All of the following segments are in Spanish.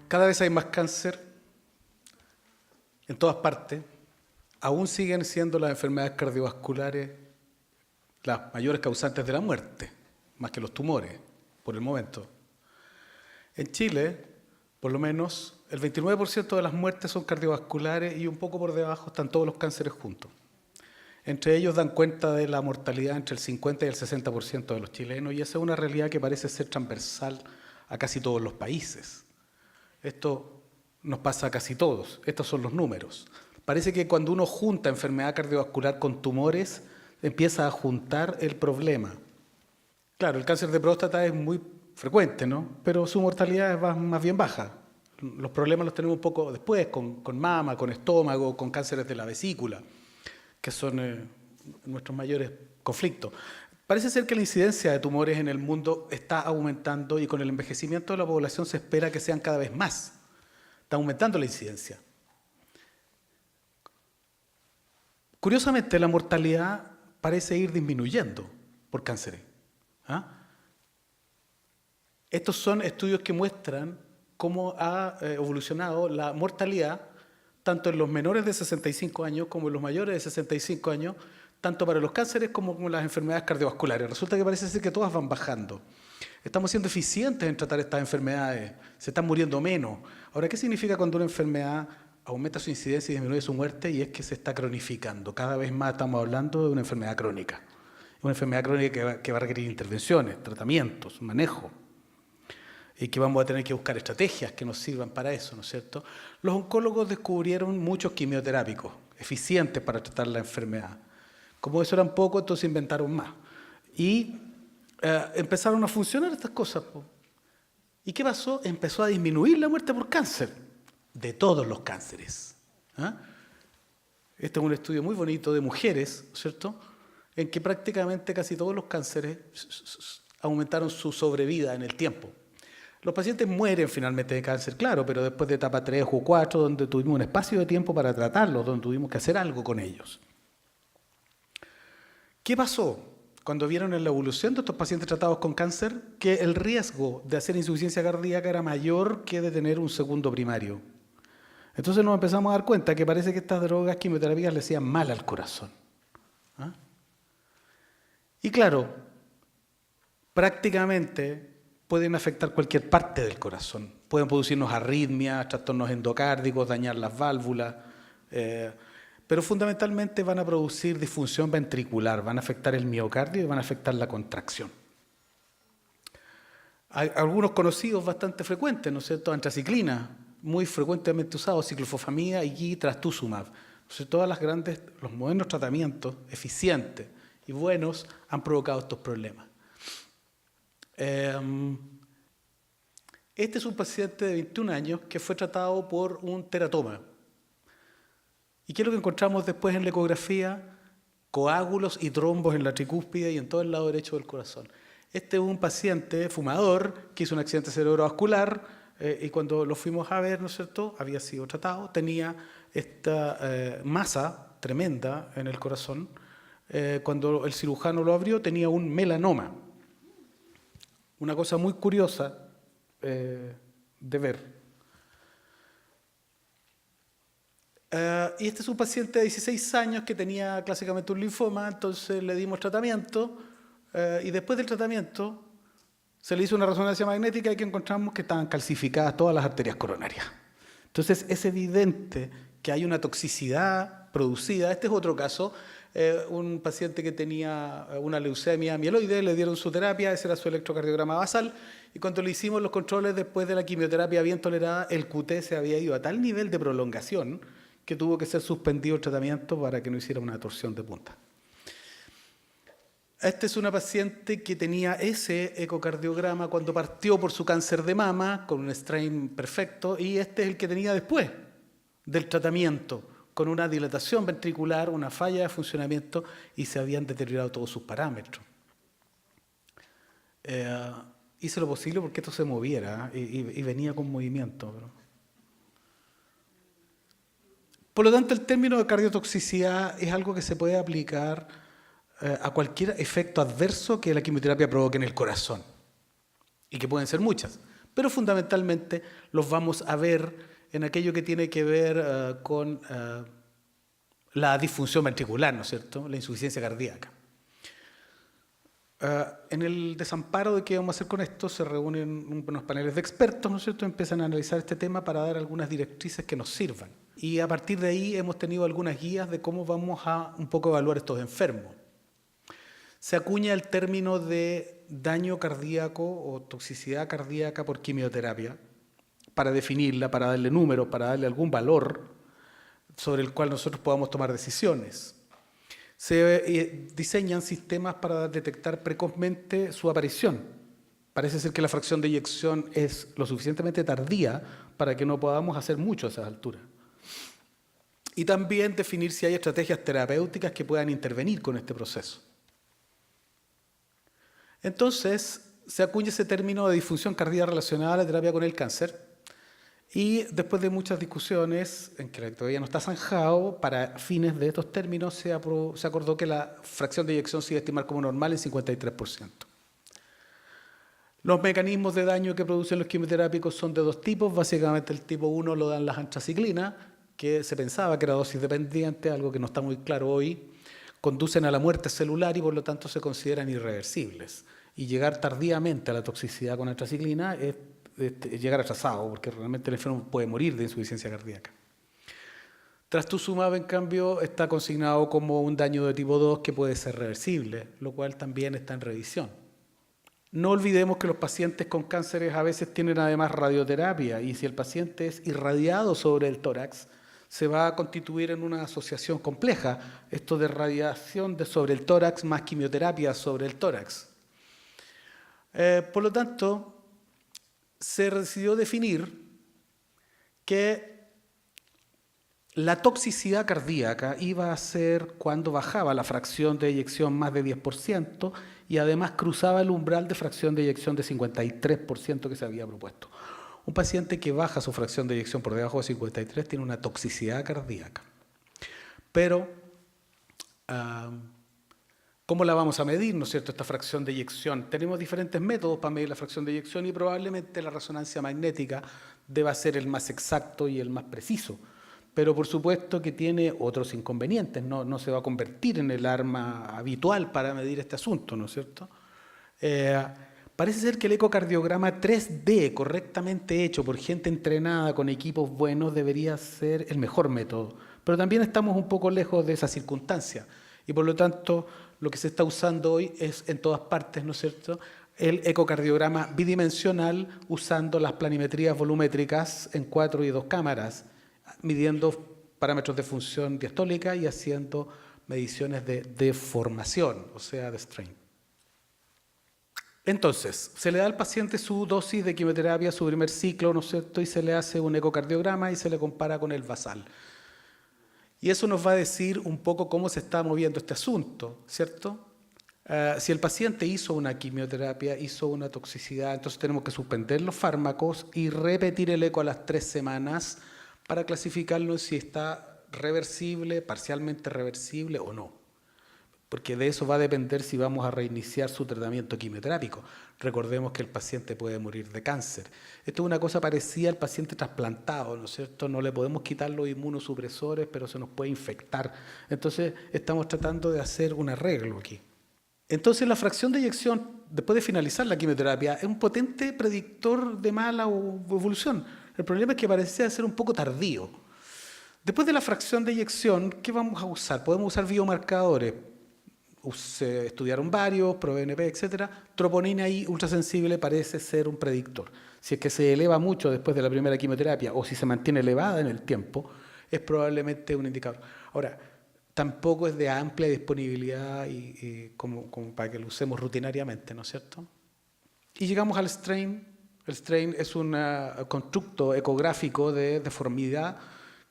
Cada vez hay más cáncer en todas partes. Aún siguen siendo las enfermedades cardiovasculares las mayores causantes de la muerte, más que los tumores, por el momento. En Chile, por lo menos, el 29% de las muertes son cardiovasculares y un poco por debajo están todos los cánceres juntos. Entre ellos dan cuenta de la mortalidad entre el 50 y el 60% de los chilenos, y esa es una realidad que parece ser transversal a casi todos los países. Esto nos pasa a casi todos, estos son los números. Parece que cuando uno junta enfermedad cardiovascular con tumores, empieza a juntar el problema. Claro, el cáncer de próstata es muy frecuente, ¿no? Pero su mortalidad es más bien baja. Los problemas los tenemos un poco después, con mama, con estómago, con cánceres de la vesícula, que son nuestros mayores conflictos. Parece ser que la incidencia de tumores en el mundo está aumentando y con el envejecimiento de la población se espera que sean cada vez más. Está aumentando la incidencia. Curiosamente, la mortalidad parece ir disminuyendo por cánceres. Estos son estudios que muestran cómo ha evolucionado la mortalidad tanto en los menores de 65 años como en los mayores de 65 años, tanto para los cánceres como las enfermedades cardiovasculares. Resulta que parece ser que todas van bajando. Estamos siendo eficientes en tratar estas enfermedades, se están muriendo menos. Ahora, ¿qué significa cuando una enfermedad aumenta su incidencia y disminuye su muerte? Y es que se está cronificando. Cada vez más estamos hablando de una enfermedad crónica. Una enfermedad crónica que va a requerir intervenciones, tratamientos, manejo. Y que vamos a tener que buscar estrategias que nos sirvan para eso, ¿no es cierto? Los oncólogos descubrieron muchos quimioterápicos eficientes para tratar la enfermedad. Como eso eran pocos, entonces inventaron más. Y empezaron a funcionar estas cosas. ¿Y qué pasó? Empezó a disminuir la muerte por cáncer, de todos los cánceres. Este es un estudio muy bonito de mujeres, ¿cierto?, en que prácticamente casi todos los cánceres aumentaron su sobrevida en el tiempo. Los pacientes mueren finalmente de cáncer, claro, pero después de etapa 3 o 4, donde tuvimos un espacio de tiempo para tratarlos, donde tuvimos que hacer algo con ellos. ¿Qué pasó cuando vieron en la evolución de estos pacientes tratados con cáncer? Que el riesgo de hacer insuficiencia cardíaca era mayor que de tener un segundo primario. Entonces nos empezamos a dar cuenta que parece que estas drogas quimioterapias le hacían mal al corazón. Y claro, prácticamente pueden afectar cualquier parte del corazón. Pueden producirnos arritmias, trastornos endocárdicos, dañar las válvulas, pero fundamentalmente van a producir disfunción ventricular, van a afectar el miocardio y van a afectar la contracción. Hay algunos conocidos bastante frecuentes, ¿no es cierto? Antraciclina, muy frecuentemente usado, ciclofosfamida y trastuzumab. Entonces, los modernos tratamientos eficientes y buenos han provocado estos problemas. Este es un paciente de 21 años que fue tratado por un teratoma. ¿Y qué es lo que encontramos después en la ecografía? Coágulos y trombos en la tricúspide y en todo el lado derecho del corazón. Este es un paciente fumador que hizo un accidente cerebrovascular y cuando lo fuimos a ver, ¿no es cierto?, había sido tratado, tenía esta masa tremenda en el corazón. Cuando el cirujano lo abrió tenía un melanoma. Una cosa muy curiosa de ver. Y este es un paciente de 16 años que tenía clásicamente un linfoma, entonces le dimos tratamiento y después del tratamiento se le hizo una resonancia magnética y que encontramos que estaban calcificadas todas las arterias coronarias. Entonces es evidente que hay una toxicidad producida. Este es otro caso. Un paciente que tenía una leucemia mieloide, le dieron su terapia, ese era su electrocardiograma basal, y cuando le hicimos los controles después de la quimioterapia bien tolerada, el QT se había ido a tal nivel de prolongación que tuvo que ser suspendido el tratamiento para que no hiciera una torsión de punta. Esta es una paciente que tenía ese ecocardiograma cuando partió por su cáncer de mama, con un strain perfecto, y este es el que tenía después del tratamiento, con una dilatación ventricular, una falla de funcionamiento y se habían deteriorado todos sus parámetros. Hice lo posible porque esto se moviera y venía con movimiento. Por lo tanto, el término de cardiotoxicidad es algo que se puede aplicar a cualquier efecto adverso que la quimioterapia provoque en el corazón y que pueden ser muchas. pero fundamentalmente los vamos a ver en aquello que tiene que ver con la disfunción ventricular, ¿no es cierto?, la insuficiencia cardíaca. En el desamparo de qué vamos a hacer con esto, se reúnen unos paneles de expertos, ¿no es cierto?, empiezan a analizar este tema para dar algunas directrices que nos sirvan. Y a partir de ahí hemos tenido algunas guías de cómo vamos a un poco evaluar estos enfermos. Se acuña el término de daño cardíaco o toxicidad cardíaca por quimioterapia para definirla, para darle números, para darle algún valor sobre el cual nosotros podamos tomar decisiones. Se diseñan sistemas para detectar precozmente su aparición. Parece ser que la fracción de eyección es lo suficientemente tardía para que no podamos hacer mucho a esas alturas. Y también definir si hay estrategias terapéuticas que puedan intervenir con este proceso. Entonces, se acuña ese término de disfunción cardíaca relacionada a la terapia con el cáncer. Y después de muchas discusiones, en que todavía no está zanjado, para fines de estos términos se acordó que la fracción de eyección se iba a estimar como normal en 53%. Los mecanismos de daño que producen los quimioterápicos son de dos tipos. Básicamente el tipo 1 lo dan las antraciclinas, que se pensaba que era dosis dependiente, algo que no está muy claro hoy. Conducen a la muerte celular y por lo tanto se consideran irreversibles. Y llegar tardíamente a la toxicidad con antraciclina es llegar atrasado, porque realmente el enfermo puede morir de insuficiencia cardíaca. Trastuzumab, en cambio, está consignado como un daño de tipo 2 que puede ser reversible, lo cual también está en revisión. No olvidemos que los pacientes con cánceres a veces tienen además radioterapia, y si el paciente es irradiado sobre el tórax, se va a constituir en una asociación compleja, esto de radiación sobre el tórax más quimioterapia sobre el tórax. Por lo tanto, se decidió definir que la toxicidad cardíaca iba a ser cuando bajaba la fracción de eyección más de 10% y además cruzaba el umbral de fracción de eyección de 53% que se había propuesto. Un paciente que baja su fracción de eyección por debajo de 53 tiene una toxicidad cardíaca. Pero, ¿cómo la vamos a medir, no es cierto, esta fracción de eyección? Tenemos diferentes métodos para medir la fracción de eyección y probablemente la resonancia magnética deba ser el más exacto y el más preciso. Pero por supuesto que tiene otros inconvenientes, no se va a convertir en el arma habitual para medir este asunto, ¿no es cierto? Parece ser que el ecocardiograma 3D, correctamente hecho por gente entrenada con equipos buenos, debería ser el mejor método. Pero también estamos un poco lejos de esa circunstancia. Y por lo tanto, lo que se está usando hoy es en todas partes, ¿no es cierto?, el ecocardiograma bidimensional usando las planimetrías volumétricas en 4 y 2 cámaras, midiendo parámetros de función diastólica y haciendo mediciones de deformación, o sea, de strain. Entonces, se le da al paciente su dosis de quimioterapia, su primer ciclo, ¿no es cierto?, y se le hace un ecocardiograma y se le compara con el basal. Y eso nos va a decir un poco cómo se está moviendo este asunto, ¿cierto? Si el paciente hizo una quimioterapia, hizo una toxicidad, entonces tenemos que suspender los fármacos y repetir el eco a las 3 semanas para clasificarlo en si está reversible, parcialmente reversible o no. Porque de eso va a depender si vamos a reiniciar su tratamiento quimioterápico. Recordemos que el paciente puede morir de cáncer. Esto es una cosa parecida al paciente trasplantado, ¿no es cierto? No le podemos quitar los inmunosupresores, pero se nos puede infectar. Entonces, estamos tratando de hacer un arreglo aquí. Entonces, la fracción de eyección, después de finalizar la quimioterapia, es un potente predictor de mala evolución. El problema es que parece ser un poco tardío. Después de la fracción de eyección, ¿qué vamos a usar? Podemos usar biomarcadores. Se estudiaron varios, ProBNP, etc. Troponina I ultrasensible parece ser un predictor. Si es que se eleva mucho después de la primera quimioterapia o si se mantiene elevada en el tiempo, es probablemente un indicador. Ahora, tampoco es de amplia disponibilidad como para que lo usemos rutinariamente, ¿no es cierto? Y llegamos al strain. El strain es un constructo ecográfico de deformidad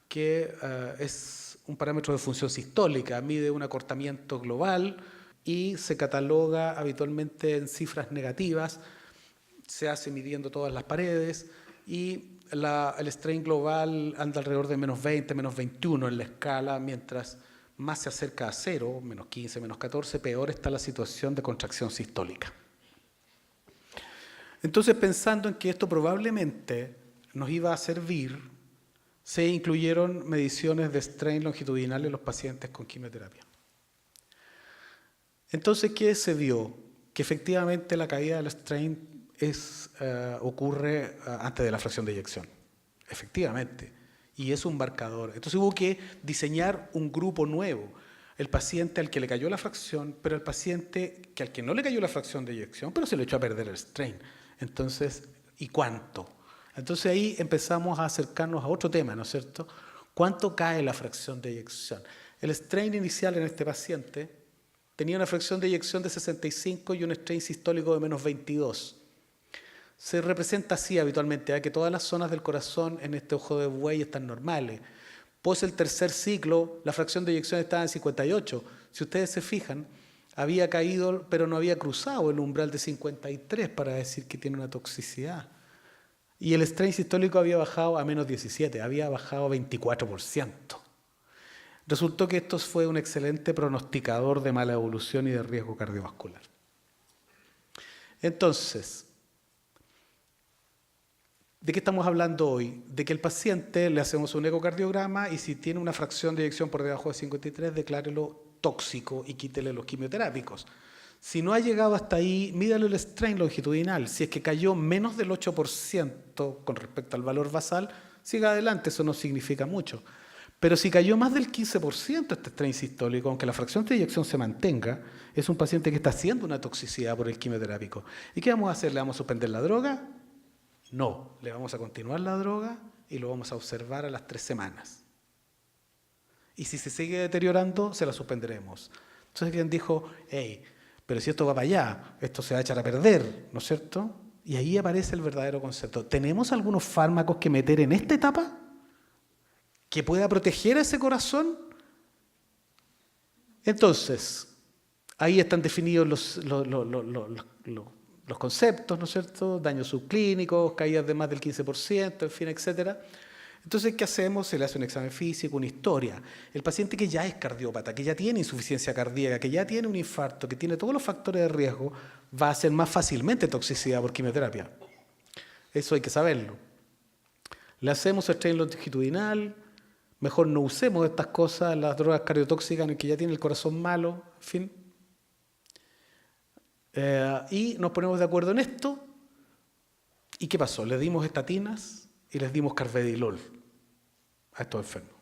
que es un parámetro de función sistólica, mide un acortamiento global y se cataloga habitualmente en cifras negativas, se hace midiendo todas las paredes y el strain global anda alrededor de menos 20, menos 21 en la escala, mientras más se acerca a cero, menos 15, menos 14, peor está la situación de contracción sistólica. Entonces, pensando en que esto probablemente nos iba a servir, se incluyeron mediciones de strain longitudinal en los pacientes con quimioterapia. Entonces, ¿qué se vio? Que efectivamente la caída del strain ocurre antes de la fracción de eyección. Efectivamente. Y es un marcador. Entonces hubo que diseñar un grupo nuevo. El paciente al que le cayó la fracción, pero el paciente al que no le cayó la fracción de eyección, pero se le echó a perder el strain. Entonces, ¿y cuánto? Entonces ahí empezamos a acercarnos a otro tema, ¿no es cierto? ¿Cuánto cae la fracción de eyección? El strain inicial en este paciente tenía una fracción de eyección de 65 y un strain sistólico de menos 22. Se representa así habitualmente, que todas las zonas del corazón en este ojo de buey están normales. Pos el tercer ciclo, la fracción de eyección estaba en 58. Si ustedes se fijan, había caído, pero no había cruzado el umbral de 53 para decir que tiene una toxicidad. Y el strain sistólico había bajado a menos 17, había bajado 24%. Resultó que esto fue un excelente pronosticador de mala evolución y de riesgo cardiovascular. Entonces, ¿de qué estamos hablando hoy? De que el paciente le hacemos un ecocardiograma y si tiene una fracción de eyección por debajo de 53, declárelo tóxico y quítele los quimioterápicos. Si no ha llegado hasta ahí, mídale el strain longitudinal. Si es que cayó menos del 8% con respecto al valor basal, siga adelante, eso no significa mucho. Pero si cayó más del 15% este strain sistólico, aunque la fracción de eyección se mantenga, es un paciente que está haciendo una toxicidad por el quimioterápico. ¿Y qué vamos a hacer? ¿Le vamos a suspender la droga? No, le vamos a continuar la droga y lo vamos a observar a las 3 semanas. Y si se sigue deteriorando, se la suspenderemos. Entonces alguien dijo, hey, pero si esto va para allá, esto se va a echar a perder, ¿no es cierto? Y ahí aparece el verdadero concepto. ¿Tenemos algunos fármacos que meter en esta etapa que pueda proteger a ese corazón? Entonces, ahí están definidos los conceptos, ¿no es cierto? Daños subclínicos, caídas de más del 15%, en fin, etcétera. Entonces, ¿qué hacemos? Se le hace un examen físico, una historia. El paciente que ya es cardiópata, que ya tiene insuficiencia cardíaca, que ya tiene un infarto, que tiene todos los factores de riesgo, va a ser más fácilmente toxicidad por quimioterapia. Eso hay que saberlo. Le hacemos strain longitudinal, mejor no usemos estas cosas, las drogas cardiotóxicas en el que ya tiene el corazón malo, en fin. Y nos ponemos de acuerdo en esto. ¿Y qué pasó? Les dimos estatinas y les dimos carvedilol a estos enfermos.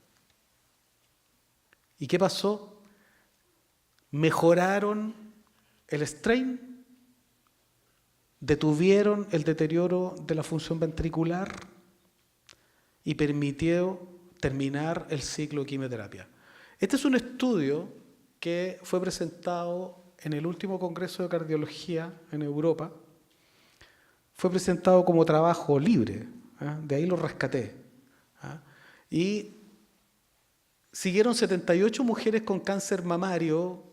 ¿Y qué pasó? Mejoraron el strain, detuvieron el deterioro de la función ventricular y permitió terminar el ciclo de quimioterapia. Este es un estudio que fue presentado en el último Congreso de Cardiología en Europa. Fue presentado como trabajo libre, de ahí lo rescaté. Y siguieron 78 mujeres con cáncer mamario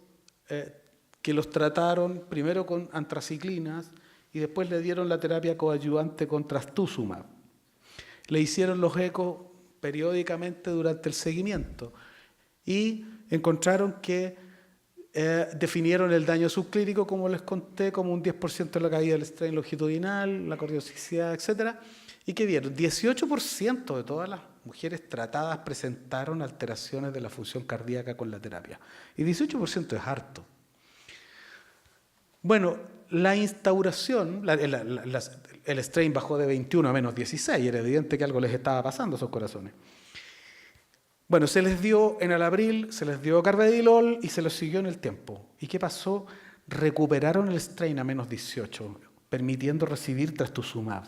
que los trataron primero con antraciclinas y después le dieron la terapia coadyuvante con trastuzumab. Le hicieron los ecos periódicamente durante el seguimiento y encontraron que definieron el daño subclínico, como les conté, como un 10% de la caída del strain longitudinal, la cardiotoxicidad, etc. ¿Y qué vieron? 18% de todas las mujeres tratadas presentaron alteraciones de la función cardíaca con la terapia. Y 18% es harto. Bueno, la instauración, el strain bajó de 21 a menos 16, era evidente que algo les estaba pasando a esos corazones. Bueno, se les dio en Alabril, se les dio carvedilol y se los siguió en el tiempo. ¿Y qué pasó? Recuperaron el strain a menos 18, permitiendo recibir trastuzumab.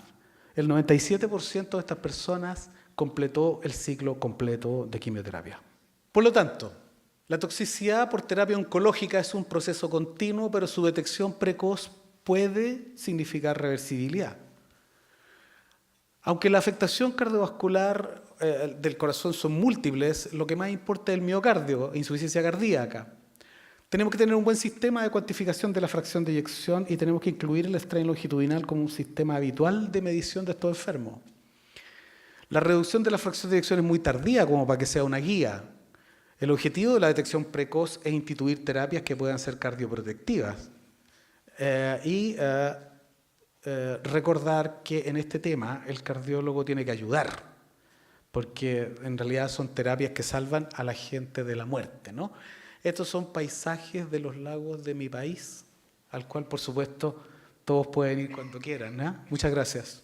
El 97% de estas personas completó el ciclo completo de quimioterapia. Por lo tanto, la toxicidad por terapia oncológica es un proceso continuo, pero su detección precoz puede significar reversibilidad. Aunque la afectación cardiovascular del corazón son múltiples, lo que más importa es el miocardio, insuficiencia cardíaca. Tenemos que tener un buen sistema de cuantificación de la fracción de eyección y tenemos que incluir el strain longitudinal como un sistema habitual de medición de estos enfermos. La reducción de la fracción de eyección es muy tardía como para que sea una guía. El objetivo de la detección precoz es instituir terapias que puedan ser cardioprotectivas. recordar que en este tema el cardiólogo tiene que ayudar, porque en realidad son terapias que salvan a la gente de la muerte, ¿no? Estos son paisajes de los lagos de mi país, al cual, por supuesto, todos pueden ir cuando quieran, ¿no? Muchas gracias.